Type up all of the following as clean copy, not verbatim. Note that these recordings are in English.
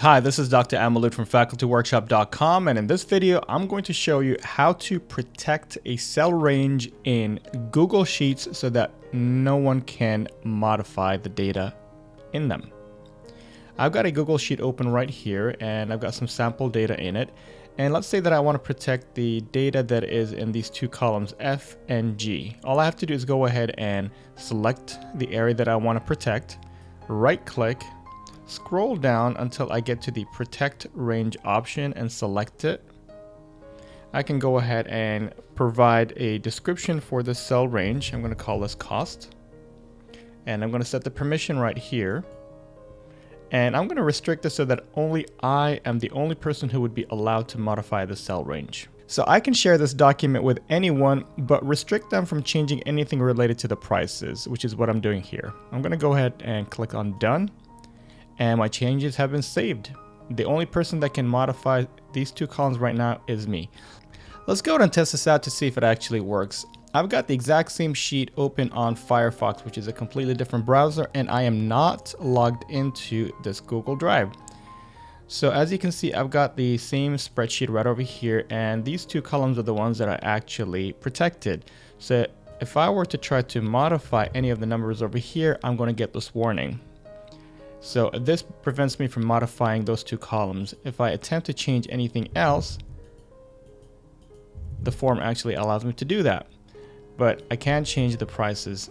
Hi, this is Dr. Al-Malood from FacultyWorkshop.com, and in this video, I'm going to show you how to protect a cell range in Google Sheets so that no one can modify the data in them. I've got a Google Sheet open right here, and I've got some sample data in it. And let's say that I want to protect the data that is in these two columns, F and G. All I have to do is go ahead and select the area that I want to protect, right-click, scroll down until I get to the protect range option and select it. I can go ahead and provide a description for this cell range. I'm going to call this cost, and I'm going to set the permission right here, and I'm going to restrict this so that only I am the only person who would be allowed to modify the cell range. So I can share this document with anyone, but restrict them from changing anything related to the prices, which is what I'm doing here. I'm going to go ahead and click on done. And my changes have been saved. The only person that can modify these two columns right now is me. Let's go ahead and test this out to see if it actually works. I've got the exact same sheet open on Firefox, which is a completely different browser, and I am not logged into this Google Drive. So as you can see, I've got the same spreadsheet right over here, and these two columns are the ones that are actually protected. So if I were to try to modify any of the numbers over here, I'm going to get this warning. So this prevents me from modifying those two columns. If I attempt to change anything else, the form actually allows me to do that, but I can't change the prices.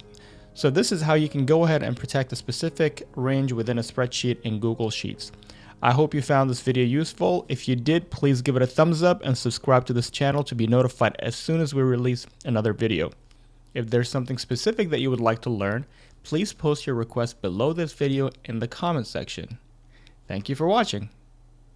So this is how you can go ahead and protect a specific range within a spreadsheet in Google Sheets. I hope you found this video useful. If you did, please give it a thumbs up and subscribe to this channel to be notified as soon as we release another video. If there's something specific that you would like to learn, please post your request below this video in the comment section. Thank you for watching.